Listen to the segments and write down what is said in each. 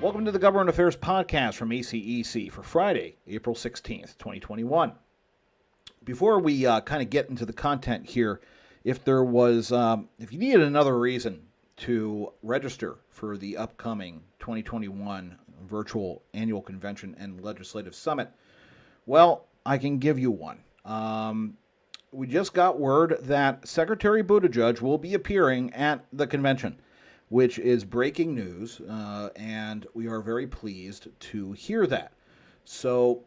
Welcome to the Government Affairs Podcast from ACEC for Friday, April 16th, 2021. Before we kind of get into the content here, if you needed another reason to register for the upcoming 2021 virtual annual convention and legislative summit, well, I can give you one. We just got word that Secretary Buttigieg will be appearing at the convention, which is breaking news, and we are very pleased to hear that. So,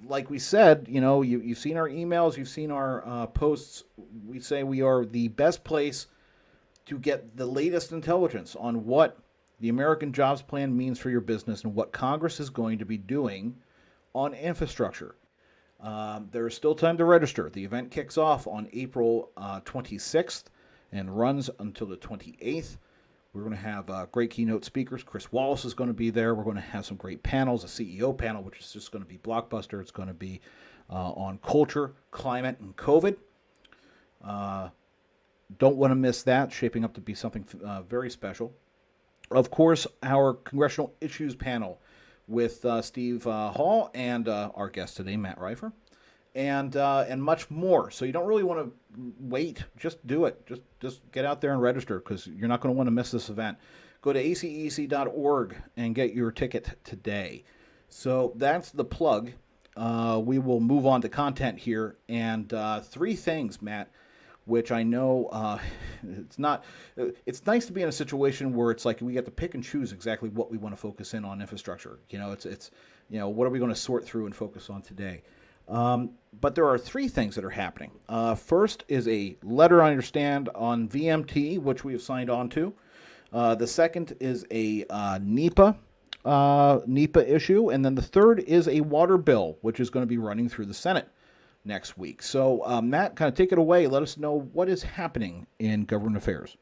like we said, you've seen our emails, you've seen our posts. We say we are the best place to get the latest intelligence on what the American Jobs Plan means for your business and what Congress is going to be doing on infrastructure. There is still time to register. The event kicks off on April 26th and runs until the 28th. We're going to have great keynote speakers. Chris Wallace is going to be there. We're going to have some great panels, a CEO panel, which is just going to be blockbuster. It's going to be on culture, climate, and COVID. Don't want to miss that. Shaping up to be something very special. Of course, our Congressional Issues panel with Steve Hall and our guest today, Matt Reiffer, and much more. So you don't really want to wait. Just do it. Just get out there and register because you're not going to want to miss this event. Go to acec.org and get your ticket today. So that's the plug. We will move on to content here. And three things, Matt, which I know it's nice to be in a situation where it's like we get to pick and choose exactly what we want to focus in on infrastructure. It's what are we going to sort through and focus on today? But there are three things that are happening. First is a letter, I understand, on VMT, which we have signed on to. The second is a NEPA issue. And then the third is a water bill, which is going to be running through the Senate next week. So, Matt, kind of take it away. Let us know what is happening in government affairs.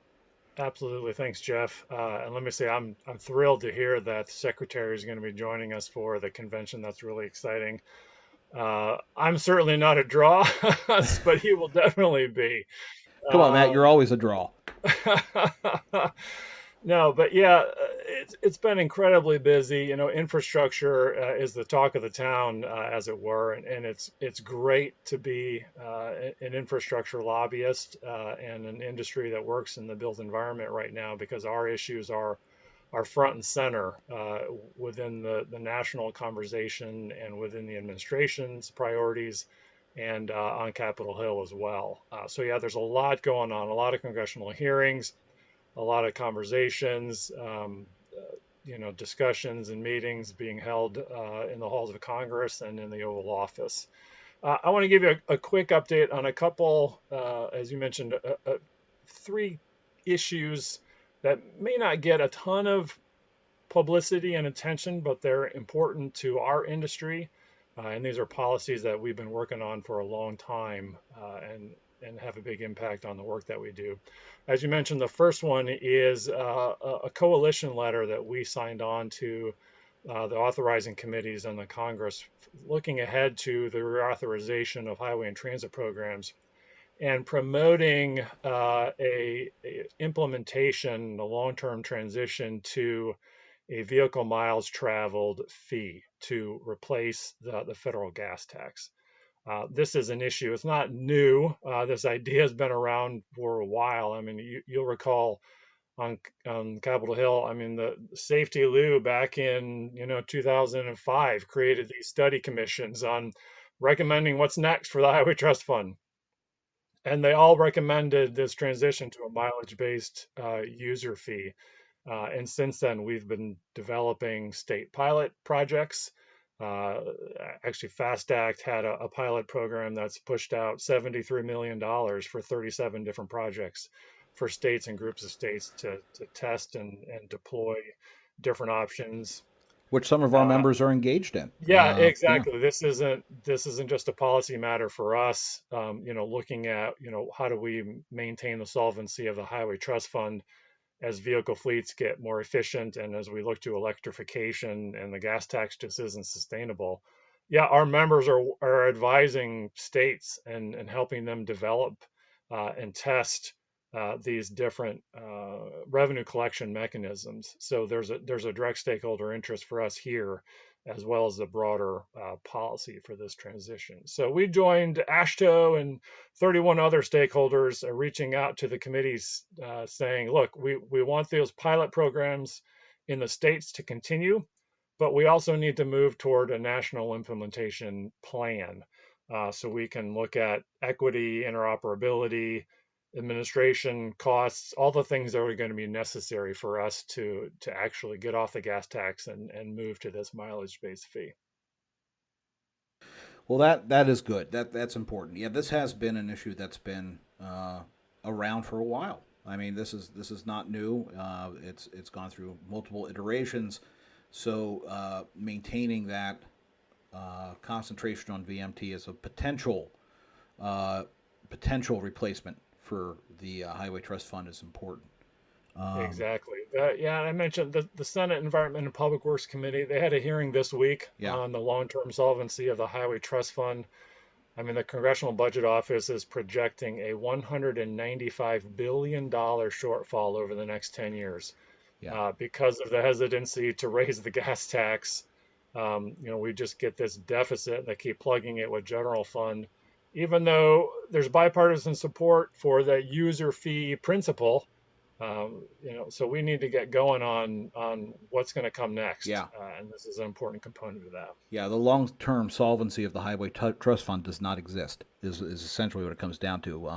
Absolutely. Thanks, Jeff. And let me say, I'm thrilled to hear that the Secretary is going to be joining us for the convention. That's really exciting. I'm certainly not a draw, but he will definitely be. Come on, Matt, you're always a draw. No, but yeah, it's been incredibly busy. Infrastructure is the talk of the town, as it were, and it's great to be an infrastructure lobbyist and an industry that works in the built environment right now because our issues are front and center within the national conversation and within the administration's priorities and on Capitol Hill as well. So yeah, there's a lot going on, a lot of congressional hearings, a lot of conversations, discussions and meetings being held in the halls of Congress and in the Oval Office. I want to give you a quick update on a couple, as you mentioned, three issues that may not get a ton of publicity and attention, but they're important to our industry. And these are policies that we've been working on for a long time and have a big impact on the work that we do. As you mentioned, the first one is a coalition letter that we signed on to the authorizing committees and the Congress looking ahead to the reauthorization of highway and transit programs and promoting a implementation, a long-term transition to a vehicle miles traveled fee to replace the federal gas tax. This is an issue. It's not new. This idea has been around for a while. I mean, you'll recall on Capitol Hill. I mean, the Safety Lou back in 2005 created these study commissions on recommending what's next for the Highway Trust Fund. And they all recommended this transition to a mileage-based user fee. And since then, we've been developing state pilot projects. Actually, FAST Act had a pilot program that's pushed out $73 million for 37 different projects for states and groups of states to test and deploy different options. Which some of our members are engaged in. Yeah, exactly. This isn't just a policy matter for us. Looking at how do we maintain the solvency of the Highway Trust Fund as vehicle fleets get more efficient and as we look to electrification and the gas tax just isn't sustainable. Yeah, our members are advising states and helping them develop and test these different revenue collection mechanisms. So there's a direct stakeholder interest for us here, as well as the broader policy for this transition. So we joined ASHTO and 31 other stakeholders reaching out to the committees saying, look, we want those pilot programs in the states to continue, but we also need to move toward a national implementation plan so we can look at equity, interoperability, administration costs, all the things that are going to be necessary for us to actually get off the gas tax and move to this mileage-based fee. Well, that is good. That's important. Yeah, this has been an issue that's been around for a while. I mean, this is not new. It's gone through multiple iterations. So maintaining that concentration on VMT as a potential replacement for the Highway Trust Fund is important. Um, Exactly. Yeah, I mentioned the Senate Environment and Public Works Committee. They had a hearing this week yeah, on the long-term solvency of the Highway Trust Fund. I mean, the Congressional Budget Office is projecting a $195 billion shortfall over the next 10 years yeah. because of the hesitancy to raise the gas tax. We just get this deficit and they keep plugging it with general fund, even though there's bipartisan support for the user fee principle. So we need to get going on what's going to come next, Yeah, and this is an important component of that. yeah. The long-term solvency of the Trust Fund does not exist. Is essentially what it comes down to.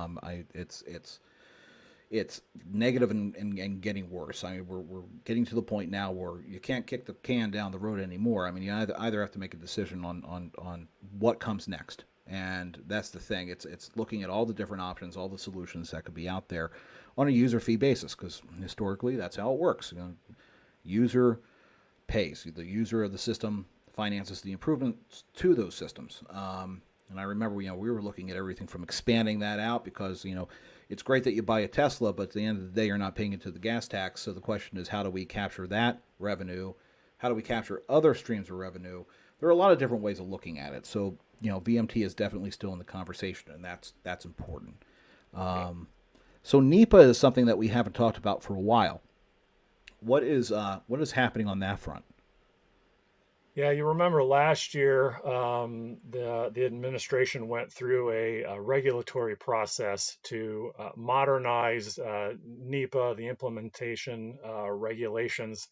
It's negative and getting worse. I mean, we're getting to the point now where you can't kick the can down the road anymore. I mean, you either have to make a decision on what comes next, and that's the thing. It's looking at all the different options, all the solutions that could be out there on a user fee basis, because historically that's how it works. User pays. The user of the system finances the improvements to those systems. And I remember, we were looking at everything from expanding that out because, it's great that you buy a Tesla, but at the end of the day, you're not paying into the gas tax. So the question is, how do we capture that revenue? How do we capture other streams of revenue? There are a lot of different ways of looking at it. So, VMT is definitely still in the conversation, and that's important. Yeah. So NEPA is something that we haven't talked about for a while. What is happening on that front? Yeah, you remember last year, the administration went through a regulatory process to modernize NEPA, the implementation regulations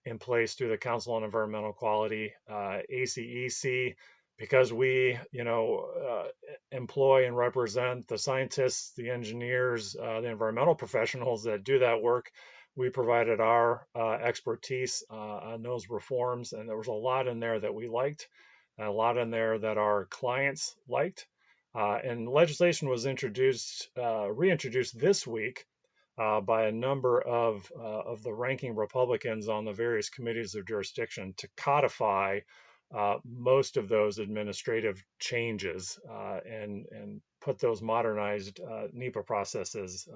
in place through the Council on Environmental Quality, ACEC, because we, employ and represent the scientists, the engineers, the environmental professionals that do that work. We provided our expertise on those reforms, and there was a lot in there that we liked, and a lot in there that our clients liked. And legislation was reintroduced this week by a number of the ranking Republicans on the various committees of jurisdiction to codify most of those administrative changes and put those modernized NEPA processes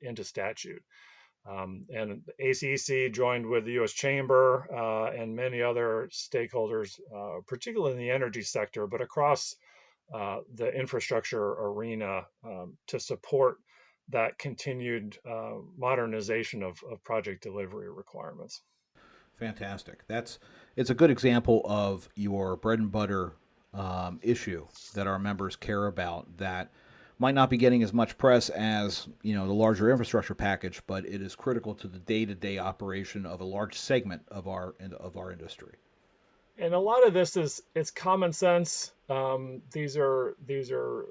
into statute. And ACEC joined with the U.S. Chamber and many other stakeholders, particularly in the energy sector, but across the infrastructure arena to support that continued modernization of project delivery requirements. Fantastic. It's a good example of your bread and butter issue that our members care about that might not be getting as much press as the larger infrastructure package, but it is critical to the day-to-day operation of a large segment of our industry. And a lot of this is it's common sense. These are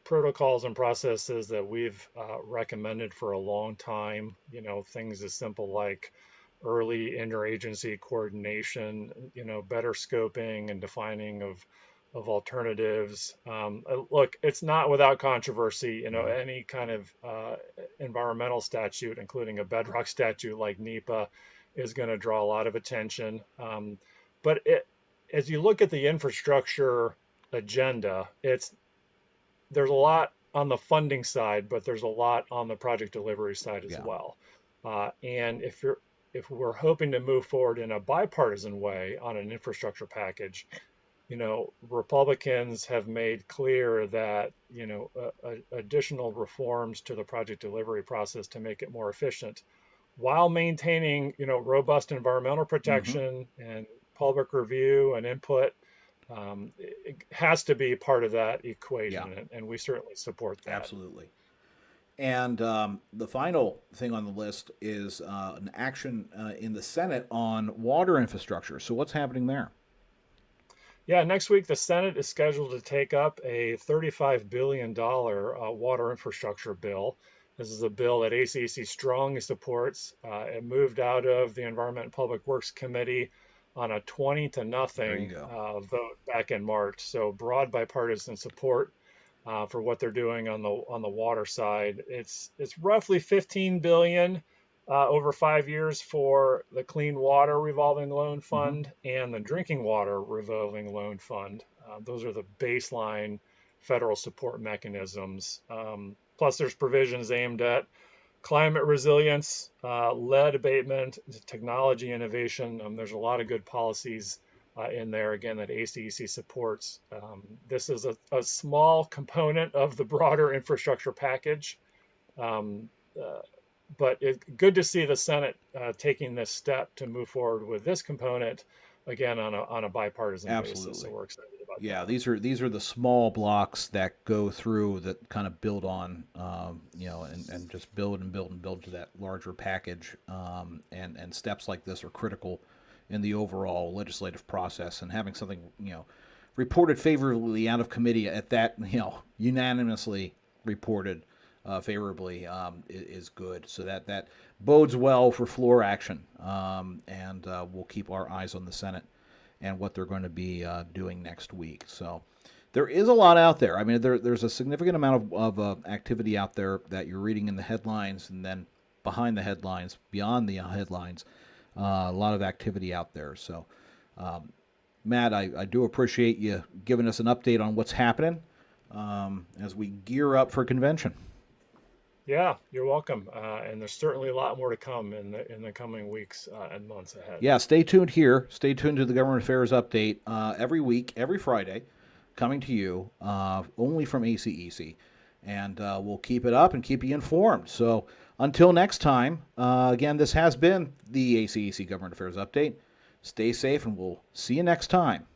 protocols and processes that we've recommended for a long time. Things as simple like early interagency coordination, better scoping and defining of alternatives. Look, it's not without controversy. Mm-hmm. Any kind of environmental statute, including a bedrock statute like NEPA, is going to draw a lot of attention. But as you look at the infrastructure agenda, there's a lot on the funding side, but there's a lot on the project delivery side as Yeah. well. And if we're hoping to move forward in a bipartisan way on an infrastructure package, Republicans have made clear that, additional reforms to the project delivery process to make it more efficient while maintaining, robust environmental Hmm. protection and public review and input, it has to be part of that Yeah, equation. And we certainly support that. absolutely. And the final thing on the list is an action in the Senate on water infrastructure. So what's happening there? Yeah, next week the Senate is scheduled to take up a $35 billion water infrastructure bill. This is a bill that ACEC strongly supports. It moved out of the Environment and Public Works Committee on a 20 to There you nothing go. vote back in March. So broad bipartisan support for what they're doing on the water side. It's roughly 15 billion over 5 years for the Clean Water Revolving Loan Hmm. Fund and the Drinking Water Revolving Loan Fund. Those are the baseline federal support mechanisms. Plus, there's provisions aimed at climate resilience, lead abatement, technology innovation. There's a lot of good policies in there, again, that ACEC supports. This is a small component of the broader infrastructure package. Um, uh, but it's good to see the Senate taking this step to move forward with this component, again, on a bipartisan basis. So Absolutely. we're excited about Yeah, that. these are the small blocks that go through that kind of build on, and just build and build and build to that larger package. And steps like this are critical in the overall legislative process. And having something reported favorably out of committee at that unanimously reported favorably is good. So that bodes well for floor action. And we'll keep our eyes on the Senate and what they're going to be doing next week. So there is a lot out there. I mean, there's a significant amount of activity out there that you're reading in the headlines, and then behind the headlines, beyond the headlines, a lot of activity out there. So, Matt, I do appreciate you giving us an update on what's happening as we gear up for convention. Yeah, you're welcome. And there's certainly a lot more to come in the coming weeks and months ahead. Yeah, stay tuned here. Stay tuned to the Government Affairs Update every week, every Friday, coming to you only from ACEC. And we'll keep it up and keep you informed. So until next time, again, this has been the ACEC Government Affairs Update. Stay safe, and we'll see you next time.